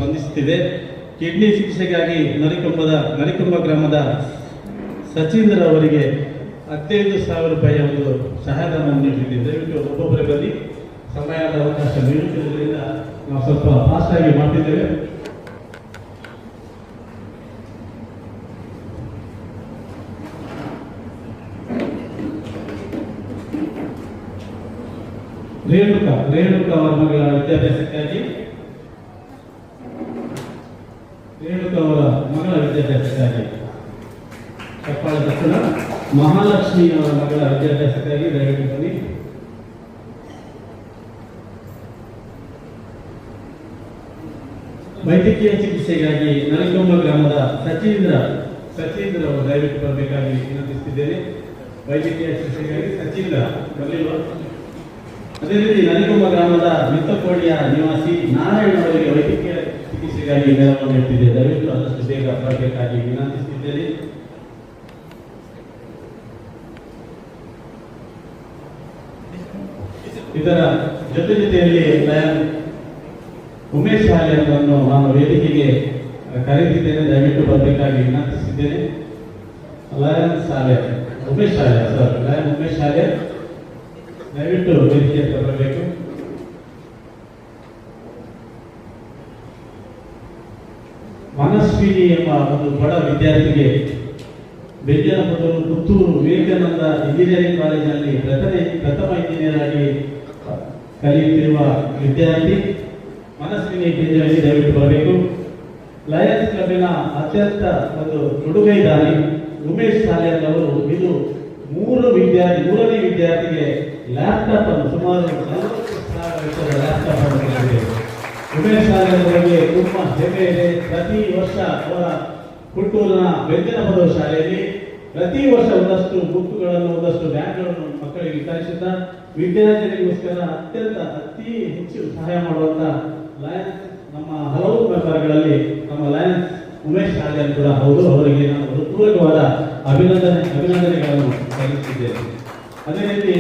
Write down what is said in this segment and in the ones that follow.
ಸ್ಪಂದಿಸುತ್ತಿದೆ. Kidney ಚಿಕಿತ್ಸೆಗಾಗಿ ನರಿಕೊಂಬ ಗ್ರಾಮದ ಸಚೀಂದ್ರ ಅವರಿಗೆ 15,000 ರೂಪಾಯಿಯ ಒಂದು ಸಹಾಯಧನವನ್ನು ನೀಡುತ್ತಿದೆ. ದಯವಿಟ್ಟು ಒಬ್ಬೊಬ್ಬರ ಬಳಿ ಸಮಯದ ಅವಕಾಶ ನೀಡುತ್ತಿರುವುದರಿಂದ ನಾವು ಸ್ವಲ್ಪ ಫಾಸ್ಟ್ ಆಗಿ ಮಾಡ್ತಿದ್ದೇವೆ. ರೇಣುಕಾ ಅವರ ಮಗಳ ವಿದ್ಯಾಭ್ಯಾಸಕ್ಕಾಗಿ ಕಪ್ಪಾಳ ದಕ್ಷಿಣ ಮಹಾಲಕ್ಷ್ಮಿ ಅವರ ಮಗಳ ವಿದ್ಯಾಭ್ಯಾಸಕ್ಕಾಗಿ ದಯವಿಟ್ಟು ಬನ್ನಿ. ವೈದ್ಯಕೀಯ ಚಿಕಿತ್ಸೆಗಾಗಿ ನರಿಕೊಂಬ ಗ್ರಾಮದ ಸಚೀಂದ್ರ ಅವರು ದಯವಿಟ್ಟು ಬರಬೇಕಾಗಿ ವಿನಂತಿಸುತ್ತಿದ್ದೇನೆ. ವೈದ್ಯಕೀಯ ಚಿಕಿತ್ಸೆಗಾಗಿ ಸಚೀಂದ್ರ ಬರಲಿಲ್ಲ. ಅದೇ ರೀತಿ ನರಿಕೊಂಬ ಗ್ರಾಮದ ಮಿತ್ತಕೋಡಿಯ ನಿವಾಸಿ ನಾರಾಯಣ ಅವರಿಗೆ ವೈದ್ಯಕೀಯ ಚಿಕಿತ್ಸೆಗಾಗಿ ನೆರವು ನೀಡುತ್ತಿದೆ. ದಯವಿಟ್ಟು ಆದಷ್ಟು ಬೇಗ ಬರಬೇಕಾಗಿ ವಿನಂತಿಸುತ್ತಿದ್ದೇನೆ. ಇದರ ಜೊತೆಯಲ್ಲಿ ಉಮೇಶ್ ಶಾಲೆ ಅವರನ್ನು ನಾನು ವೇದಿಕೆಗೆ ಕರೆದಿದ್ದೇನೆ. ದಯವಿಟ್ಟು ಬರಬೇಕಾಗಿ ವಿನಂತಿಸಿದ್ದೇನೆ. ಉಮೇಶ್ ಶಾಲೆ ದಯವಿಟ್ಟು ವೇದಿಕೆ ಬರಬೇಕು. ಮನಸ್ವಿನಿ ಎಂಬ ಒಂದು ಬಡ ವಿದ್ಯಾರ್ಥಿಗೆ ಬೆಂಜನಪುರೂರು ಪುತ್ತೂರು ವಿವೇಕಾನಂದ ಇಂಜಿನಿಯರಿಂಗ್ ಕಾಲೇಜಿನಲ್ಲಿ ಪ್ರಥಮ ಇಂಜಿನಿಯರ್ ಆಗಿ ಕಲಿಯುತ್ತಿರುವ ವಿದ್ಯಾರ್ಥಿ ಮನಸ್ವಿನಿ ಬೆಂಜನಲ್ಲಿ ದಯವಿಟ್ಟು ಬರಬೇಕು. ಲಯನ್ಸ್ ಕ್ಲಬ್ಬಿನ ಅತ್ಯಂತ ಒಂದು ಕೊಡುಗೈದಾರಿ ಉಮೇಶ್ ಶಾಲೆ ಅವರು ಇದು ಮೂರನೇ ವಿದ್ಯಾರ್ಥಿಗೆ ಲ್ಯಾಪ್ಟಾಪ್ ಅನ್ನು ಸುಮಾರು 40,000 ಲ್ಯಾಪ್ಟಾಪ್ ಅನ್ನು ನೀಡಿದೆ. ಉಮೇಶ್ ಶಾಲೆ ಅವರಿಗೆ ತುಂಬಾ ಹೆಮ್ಮೆ ಇದೆ. ಪ್ರತಿ ವರ್ಷ ಅವರ ಹುಟ್ಟೂರಿನ ಬೆಂಜನಪುರ ಶಾಲೆಯಲ್ಲಿ ಪ್ರತಿ ವರ್ಷ ಒಂದಷ್ಟು ಬುಕ್ಗಳನ್ನು ಒಂದಷ್ಟು ಬ್ಯಾಗ್ಗಳನ್ನು ಮಕ್ಕಳಿಗೆ ವಿತರಿಸುತ್ತಾ ವಿದ್ಯಾರ್ಥಿಗಳಿಗೋಸ್ಕರ ಅತಿ ಹೆಚ್ಚು ಸಹಾಯ ಮಾಡುವಂತ ಲಯನ್ಸ್ ನಮ್ಮ ಹಲವು ಮೆಂಬರ್ಗಳಲ್ಲಿ ನಮ್ಮ ಲಯನ್ಸ್ ಉಮೇಶ್ ಶಾಲೆ ಕೂಡ ಹೌದು. ಅವರಿಗೆ ನಾನು ಹೃತ್ಪೂರ್ವಕವಾದ ಅಭಿನಂದನೆಗಳನ್ನು ಸಲ್ಲಿಸುತ್ತಿದ್ದೇನೆ. ಅದೇ ರೀತಿ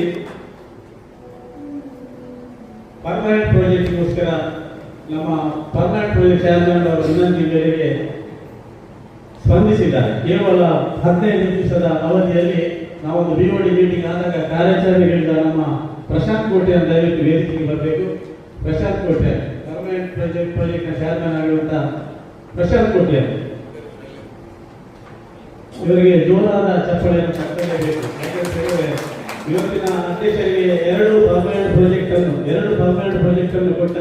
ಪರ್ಮನೆಂಟ್ ಪ್ರಾಜೆಕ್ಟ್ಗೋಸ್ಕರ ನಮ್ಮ ಪರ್ಮನೆಂಟ್ ಪ್ರಾಜೆಕ್ಟ್ ಚೇರ್ಮನ್ ಅವರ ವಿನಂತಿ ಮೇರೆಗೆ ಸ್ಪಂದಿಸಿದ್ದಾರೆ. ಕೇವಲ 15 ದಿವಸದ ಅವಧಿಯಲ್ಲಿ ನಾವೊಂದು ಬಿಒಡಿ ಮೀಟಿಂಗ್ ಆದಾಗ ಕಾರ್ಯಾಚರಣೆಗಳಿಂದ ನಮ್ಮ ಪ್ರಶಾಂತ್ ಕೋಟೆ ಅಂತ ದಯವಿಟ್ಟು ವೇದಿಕೆಗೆ ಬರಬೇಕು. ಪ್ರಶಾಂತ್ ಕೋಟೆ ಪರ್ಮನೆಂಟ್ ಪ್ರಾಜೆಕ್ಟ್ನ ಚೇರ್ಮನ್ ಆಗಿರುವಂತ ಪ್ರಶಾಂತ್ ಕೋಟೆ ಇವರಿಗೆ ಜೋರಾದ ಚಪ್ಪಳೆಯನ್ನು ತಟ್ಟಲೇಬೇಕು. ಇವತ್ತಿನ ಅಧ್ಯಕ್ಷರಿಗೆ 2 ಪರ್ಮನೆಂಟ್ ಪ್ರಾಜೆಕ್ಟ್ ಅನ್ನು ಕೊಟ್ಟ